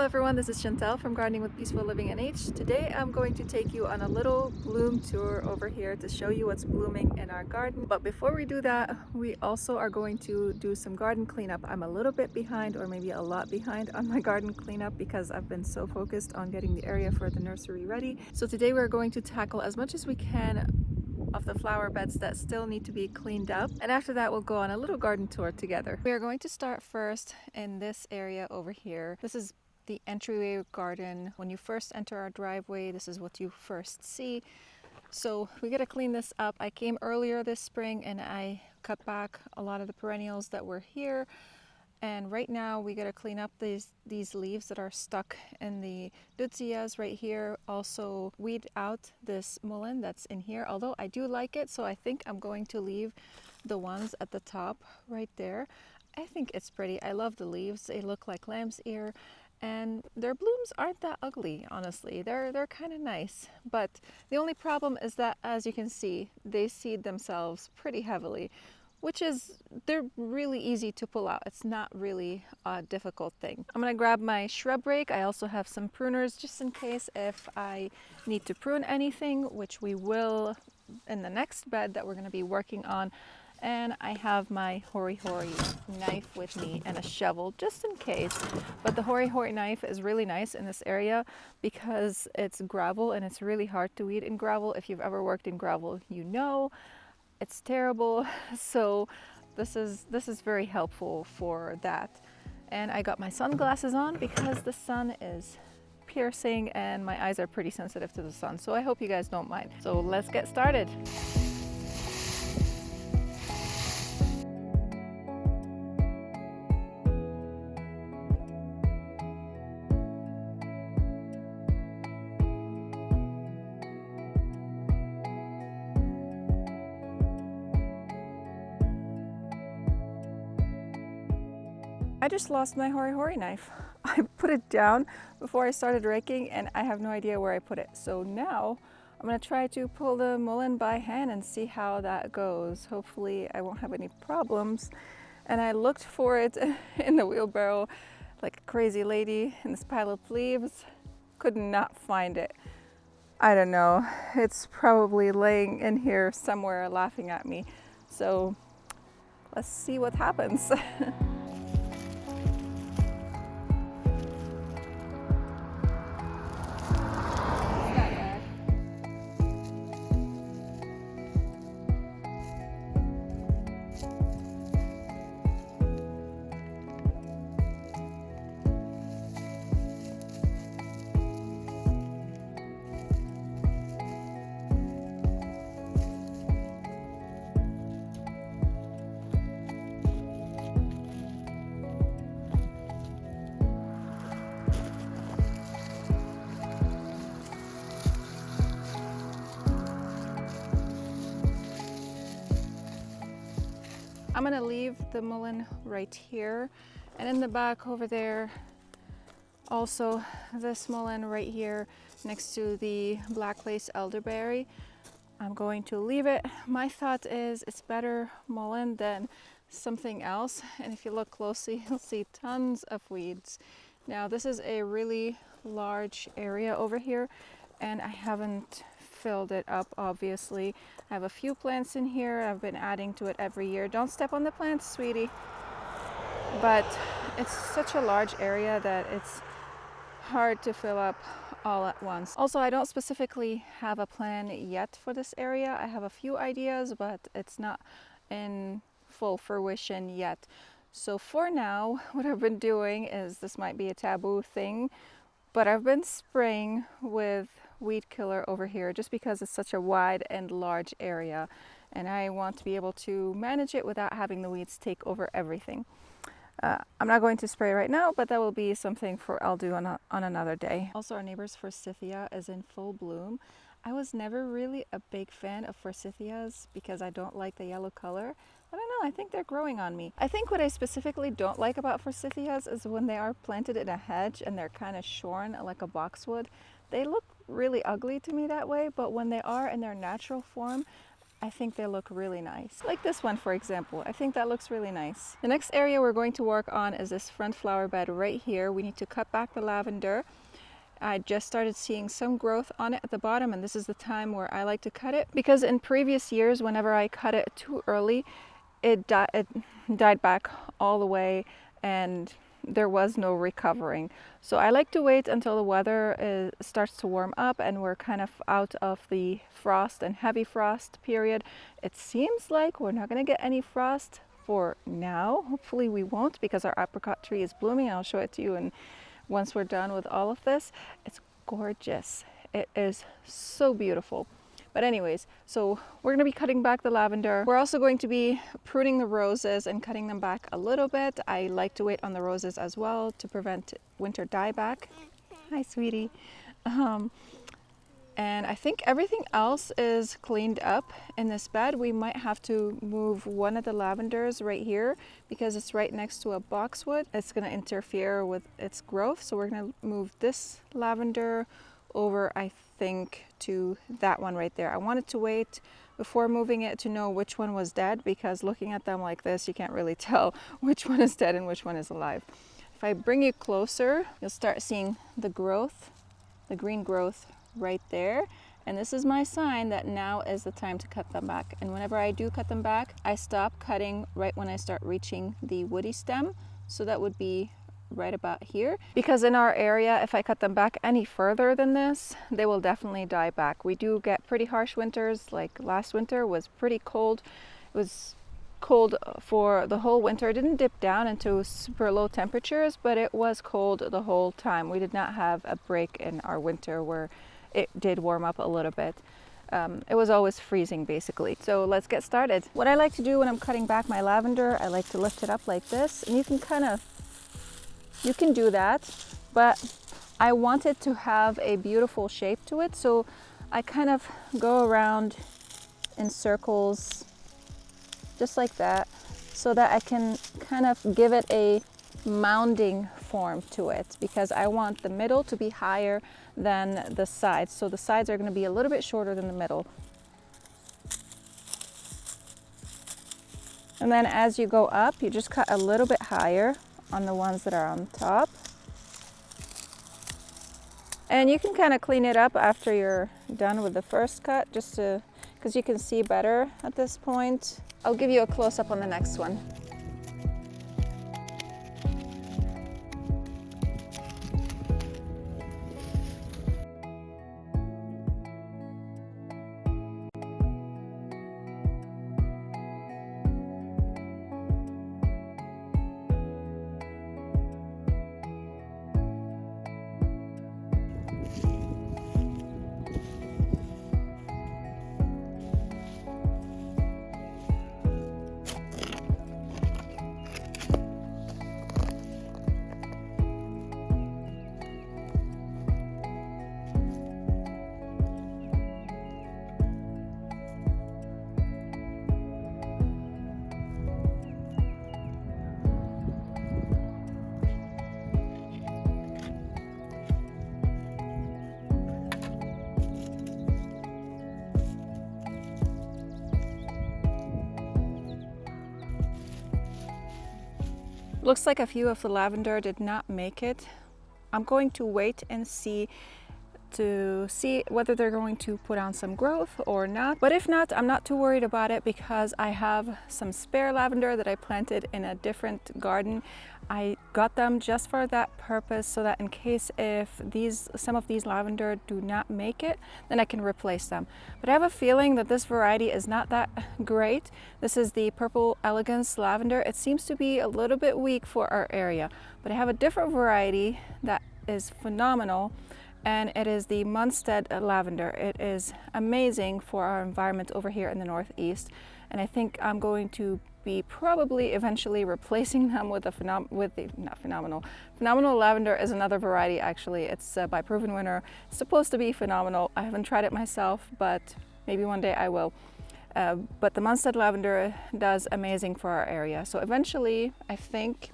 everyone, this is Chantel from Gardening with Peaceful Living NH. Today I'm going to take you on a little bloom tour over here to show you what's blooming in our garden. But before we do that, we also are going to do some garden cleanup. I'm a little bit behind, or maybe a lot behind, on my garden cleanup because I've been so focused on getting the area for the nursery ready. So today we're going to tackle as much as we can of the flower beds that still need to be cleaned up, and after that we'll go on a little garden tour together. We are going to start first in this area over here. This is the entryway garden. When you first enter our driveway, this is what you first see. So we gotta clean this up. I came earlier this spring and I cut back a lot of the perennials that were here. And right now we gotta clean up these leaves that are stuck in the deutzias right here. Also weed out this mullein that's in here, although I do like it, so I think I'm going to leave the ones at the top right there. I think it's pretty. I love the leaves. They look like lamb's ear, and their blooms aren't that ugly, honestly. They're kind of nice, but the only problem is that, as you can see, they seed themselves pretty heavily, which is, they're really easy to pull out. It's not really a difficult thing. I'm gonna grab my shrub rake. I also have some pruners just in case if I need to prune anything, which we will in the next bed that we're gonna be working on. And I have my hori hori knife with me and a shovel just in case. But the hori hori knife is really nice in this area because it's gravel and it's really hard to weed in gravel. If you've ever worked in gravel, you know. It's terrible, so this is very helpful for that. And I got my sunglasses on because the sun is piercing and my eyes are pretty sensitive to the sun, so I hope you guys don't mind. So let's get started. I just lost my hori hori knife. I put it down before I started raking and I have no idea where I put it. So now I'm gonna try to pull the mullein by hand and see how that goes. Hopefully I won't have any problems. And I looked for it in the wheelbarrow like a crazy lady in this pile of leaves. Could not find it. I don't know. It's probably laying in here somewhere laughing at me. So let's see what happens. I'm gonna leave the mullein right here, and in the back over there, also this mullein right here next to the black lace elderberry. I'm going to leave it. My thought is it's better mullein than something else, and if you look closely, you'll see tons of weeds. Now this is a really large area over here, and I haven't filled it up, obviously. I have a few plants in here. I've been adding to it every year. Don't step on the plants, sweetie. But it's such a large area that it's hard to fill up all at once. Also, I don't specifically have a plan yet for this area. I have a few ideas, but it's not in full fruition yet. So for now, what I've been doing is, this might be a taboo thing, but I've been spraying with weed killer over here just because it's such a wide and large area and I want to be able to manage it without having the weeds take over everything. I'm not going to spray right now, but that will be something I'll do on another day. Also, our neighbor's forsythia is in full bloom. I was never really a big fan of forsythias because I don't like the yellow color. I don't know, I think they're growing on me. I think what I specifically don't like about forsythias is when they are planted in a hedge and they're kind of shorn like a boxwood. They look really ugly to me that way, but when they are in their natural form, I think they look really nice. Like this one, for example. I think that looks really nice. The next area we're going to work on is this front flower bed right here. We need to cut back the lavender. I just started seeing some growth on it at the bottom, and this is the time where I like to cut it, because in previous years, whenever I cut it too early, it died back all the way and there was no recovering. So I like to wait until the weather starts to warm up and we're kind of out of the frost and heavy frost period. It seems like we're not going to get any frost for now. Hopefully we won't, because our apricot tree is blooming. I'll show it to you, and once we're done with all of this, it's gorgeous. It is so beautiful. But anyways, so we're going to be cutting back the lavender. We're also going to be pruning the roses and cutting them back a little bit. I like to wait on the roses as well to prevent winter dieback. Hi, sweetie. And I think everything else is cleaned up in this bed. We might have to move one of the lavenders right here because it's right next to a boxwood. It's going to interfere with its growth. So we're going to move this lavender over, I think, to that one right there. I wanted to wait before moving it to know which one was dead, because looking at them like this, you can't really tell which one is dead and which one is alive. If I bring you closer, you'll start seeing the growth, the green growth right there. And this is my sign that now is the time to cut them back. And whenever I do cut them back, I stop cutting right when I start reaching the woody stem. So that would be right about here, because in our area, if I cut them back any further than this, they will definitely die back. We do get pretty harsh winters. Like last winter was pretty cold. It was cold for the whole winter. It didn't dip down into super low temperatures, but it was cold the whole time. We did not have a break in our winter where it did warm up a little bit. It was always freezing basically. So let's get started. What I like to do when I'm cutting back my lavender, I like to lift it up like this, and you can do that, but I want it to have a beautiful shape to it. So I kind of go around in circles just like that, so that I can kind of give it a mounding form to it, because I want the middle to be higher than the sides. So the sides are going to be a little bit shorter than the middle. And then as you go up, you just cut a little bit higher on the ones that are on top. And you can kind of clean it up after you're done with the first cut, just to, because you can see better at this point. I'll give you a close-up on the next one. Looks like a few of the lavender did not make it. I'm going to wait and see whether they're going to put on some growth or not. But if not, I'm not too worried about it, because I have some spare lavender that I planted in a different garden. I got them just for that purpose, so that in case if some of these lavender do not make it, then I can replace them. But I have a feeling that this variety is not that great. This is the Purple Elegance lavender. It seems to be a little bit weak for our area, but I have a different variety that is phenomenal, and it is the Munstead lavender. It is amazing for our environment over here in the Northeast, and I think I'm going to be probably eventually replacing them with Phenomenal lavender is another variety actually. It's by Proven Winner. It's supposed to be phenomenal. I haven't tried it myself, but maybe one day I will. But the Munstead lavender does amazing for our area. So eventually, I think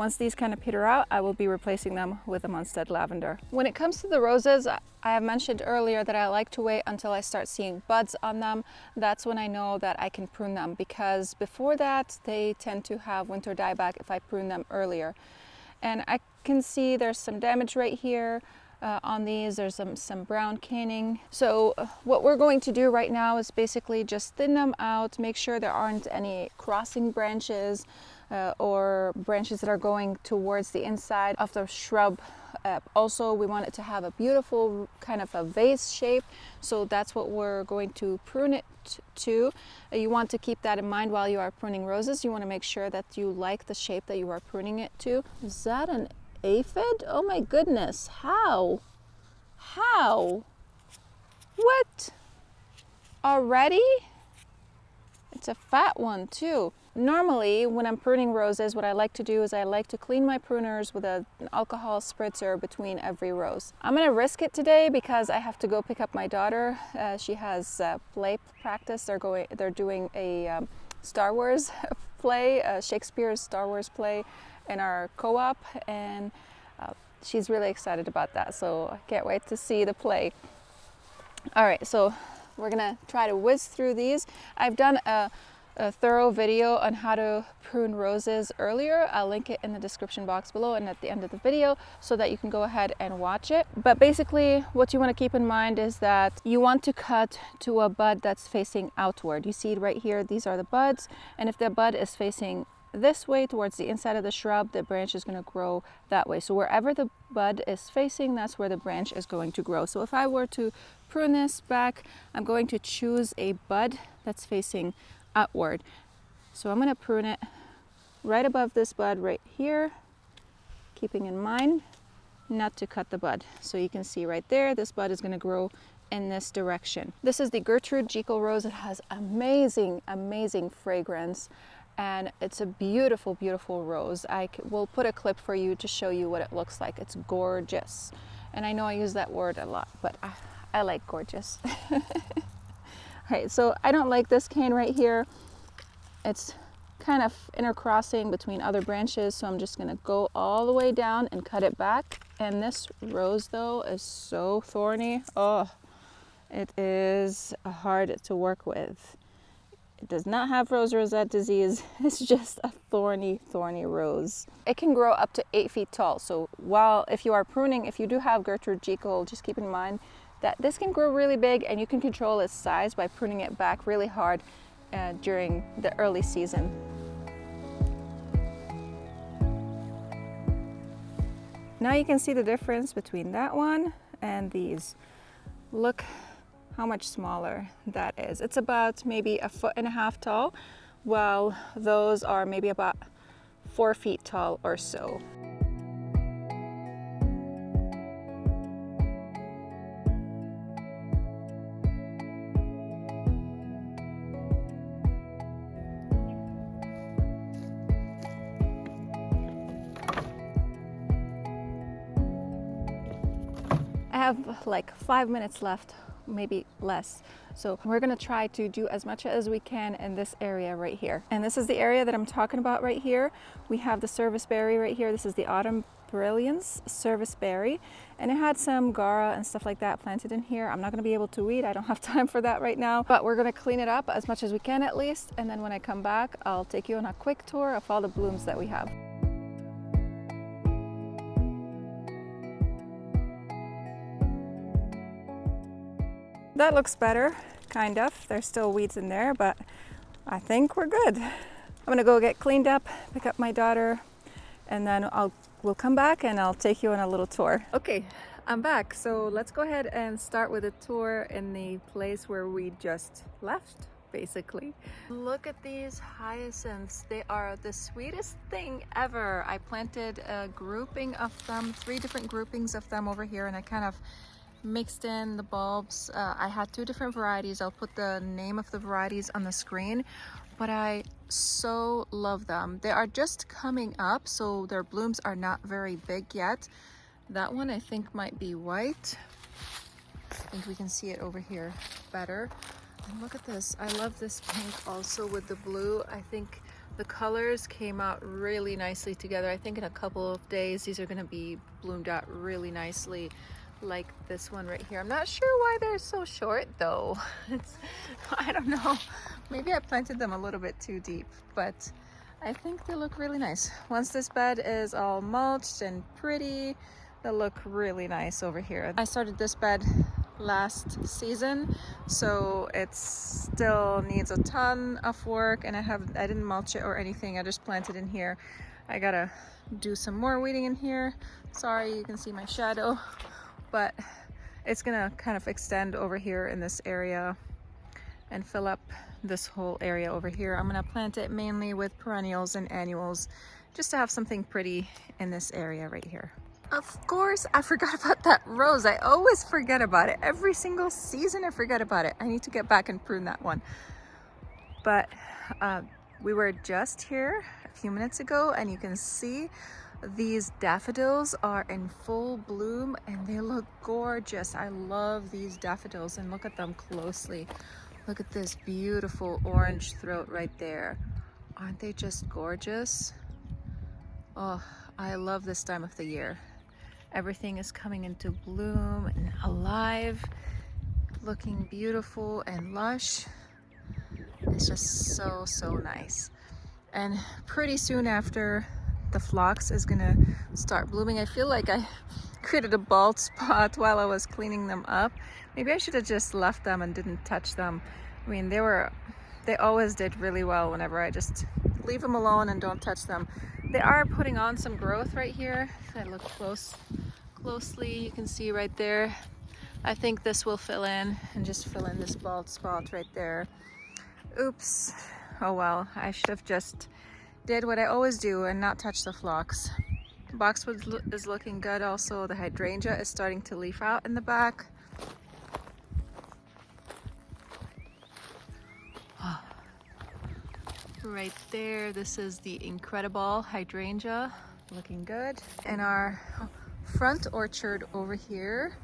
Once these kind of peter out, I will be replacing them with a Munstead Lavender. When it comes to the roses, I have mentioned earlier that I like to wait until I start seeing buds on them. That's when I know that I can prune them, because before that they tend to have winter dieback if I prune them earlier. And I can see there's some damage right here. On these, there's some brown caning. So what we're going to do right now is basically just thin them out, make sure there aren't any crossing branches or branches that are going towards the inside of the shrub. Also, we want it to have a beautiful kind of a vase shape, so that's what we're going to prune it to. You want to keep that in mind while you are pruning roses. You want to make sure that you like the shape that you are pruning it to. Is that an aphid? Oh my goodness, how? What? Already? It's a fat one too. Normally, when I'm pruning roses, what I like to do is I like to clean my pruners with an alcohol spritzer between every rose. I'm gonna risk it today because I have to go pick up my daughter. She has play practice. They're doing a Star Wars play, Shakespeare's Star Wars play in our co-op, and she's really excited about that, so I can't wait to see the play. All right, so we're gonna try to whiz through these. I've done a thorough video on how to prune roses earlier. I'll link it in the description box below and at the end of the video so that you can go ahead and watch it. But basically what you want to keep in mind is that you want to cut to a bud that's facing outward. You see it right here, these are the buds, and if the bud is facing this way towards the inside of the shrub, the branch is going to grow that way. So wherever the bud is facing, that's where the branch is going to grow. So if I were to prune this back, I'm going to choose a bud that's facing outward. So I'm going to prune it right above this bud right here, keeping in mind not to cut the bud. So you can see right there, this bud is going to grow in this direction. This is the Gertrude Jekyll rose. It has amazing fragrance, and it's a beautiful rose. I will put a clip for you to show you what it looks like. It's gorgeous, and I know I use that word a lot, but I like gorgeous. Alright, so I don't like this cane right here. It's kind of intercrossing between other branches, so I'm just going to go all the way down and cut it back. And this rose though is so thorny. Oh, it is hard to work with. It does not have rose rosette disease. It's just a thorny rose. It can grow up to 8 feet tall. So while if you are pruning, if you do have Gertrude Jekyll, just keep in mind that this can grow really big, and you can control its size by pruning it back really hard during the early season. Now you can see the difference between that one and these. Look how much smaller that is. It's about maybe 1.5 feet tall, while those are maybe about 4 feet tall or so. I have like 5 minutes left, maybe less. So we're gonna try to do as much as we can in this area right here. And this is the area that I'm talking about right here. We have the service berry right here. This is the Autumn Brilliance service berry. And it had some Gara and stuff like that planted in here. I'm not gonna be able to weed. I don't have time for that right now. But we're gonna clean it up as much as we can at least. And then when I come back, I'll take you on a quick tour of all the blooms that we have. That looks better, kind of. There's still weeds in there, but I think we're good. I'm gonna go get cleaned up, pick up my daughter, and then we'll come back and I'll take you on a little tour. Okay, I'm back. So let's go ahead and start with a tour in the place where we just left, basically. Look at these hyacinths. They are the sweetest thing ever. I planted a grouping of them, 3 different groupings of them over here, and I kind of mixed in the bulbs. I had 2 different varieties. I'll put the name of the varieties on the screen, but I so love them. They are just coming up, so their blooms are not very big yet. That one I think might be white. I think we can see it over here better. And look at this. I love this pink also with the blue. I think The colors came out really nicely together. I think in a couple of days these are going to be bloomed out really nicely, like this one right here. I'm not sure why they're so short though. I don't know, maybe I planted them a little bit too deep, but I think they look really nice. Once this bed is all mulched and pretty, they'll look really nice over here. I started this bed last season, so it still needs a ton of work, and I didn't mulch it or anything. I just planted in here. I gotta do some more weeding in here. Sorry, you can see my shadow, but it's gonna kind of extend over here in this area and fill up this whole area over here. I'm gonna plant it mainly with perennials and annuals just to have something pretty in this area right here. Of course, I forgot about that rose. I always forget about it. Every single season I forget about it. I need to get back and prune that one. But we were just here a few minutes ago, and you can see these daffodils are in full bloom and they look gorgeous. I love these daffodils, and look at them closely. Look at this beautiful orange throat right there. Aren't they just gorgeous? Oh, I love this time of the year. Everything is coming into bloom and alive, looking beautiful and lush. It's just so, so nice. And pretty soon after, the phlox is gonna start blooming. I feel like I created a bald spot while I was cleaning them up. Maybe I should have just left them and didn't touch them. I mean, they always did really well whenever I just leave them alone and don't touch them. They are putting on some growth right here. If I look closely, you can see right there. I think this will fill in and just fill in this bald spot right there. Oops. Oh well, I should have just did what I always do and not touch the phlox. Boxwood is looking good also. The hydrangea is starting to leaf out in the back. Right there, this is the Incredible hydrangea, looking good. And our front orchard over here,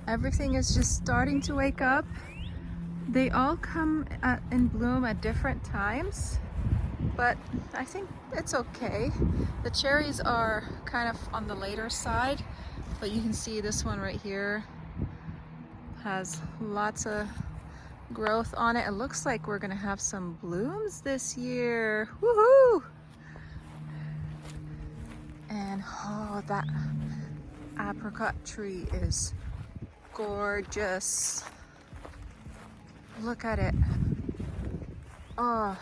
everything is just starting to wake up. They all come in bloom at different times, but I think it's okay. The cherries are kind of on the later side, but you can see this one right here has lots of growth on it. It looks like we're gonna have some blooms this year. Woohoo! And oh, that apricot tree is gorgeous. Look at it. Oh,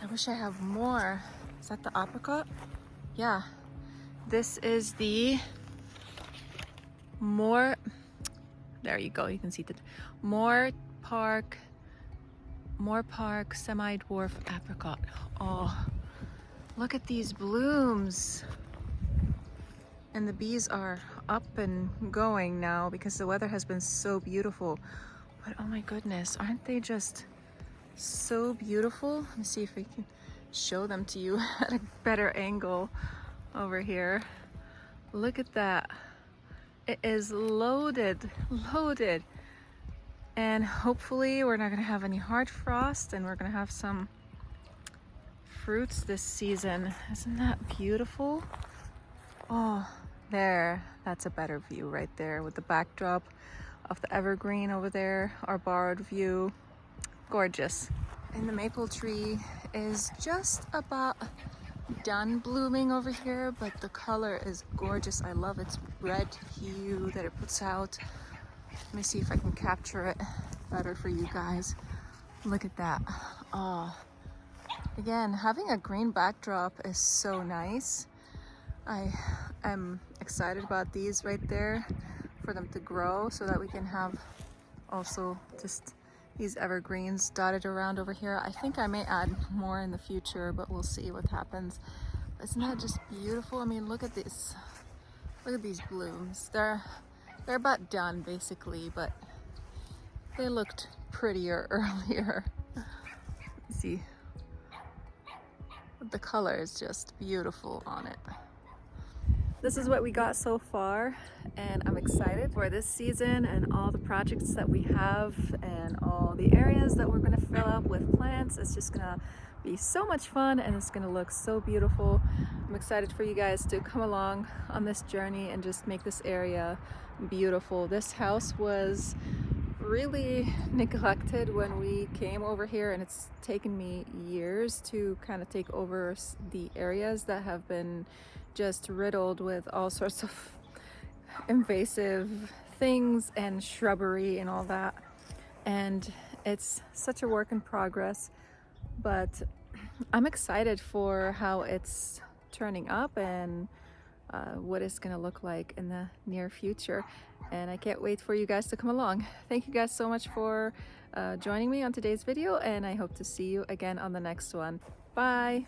I wish I have more. Is that the apricot? Yeah. This is the there you go, you can see that. Moore Park semi-dwarf apricot. Oh, look at these blooms. And the bees are up and going now because the weather has been so beautiful. But oh my goodness, aren't they just so beautiful? Let me see if we can show them to you at a better angle over here. Look at that. It is loaded. And hopefully we're not gonna have any hard frost and we're gonna have some fruits this season. Isn't that beautiful? Oh, there, that's a better view right there with the backdrop of the evergreen over there, our borrowed view. Gorgeous. And the maple tree is just about done blooming over here, but the color is gorgeous. I love its red hue that it puts out. Let me see if I can capture it better for you guys. Look at that. Oh, again, having a green backdrop is so nice. I am excited about these right there, for them to grow so that we can have also just these evergreens dotted around over here. I think I may add more in the future, but we'll see what happens. Isn't that just beautiful? I mean, look at this. Look at these blooms. They're about done basically, but they looked prettier earlier. See, the color is just beautiful on it. This is what we got so far, and I'm excited for this season and all the projects that we have and all the areas that we're gonna fill up with plants. It's just gonna be so much fun and it's gonna look so beautiful. I'm excited for you guys to come along on this journey and just make this area beautiful. This house was really neglected when we came over here, and it's taken me years to kind of take over the areas that have been just riddled with all sorts of invasive things and shrubbery and all that. And it's such a work in progress, but I'm excited for how it's turning up and what it's gonna look like in the near future. And I can't wait for you guys to come along. Thank you guys so much for joining me on today's video, and I hope to see you again on the next one. Bye.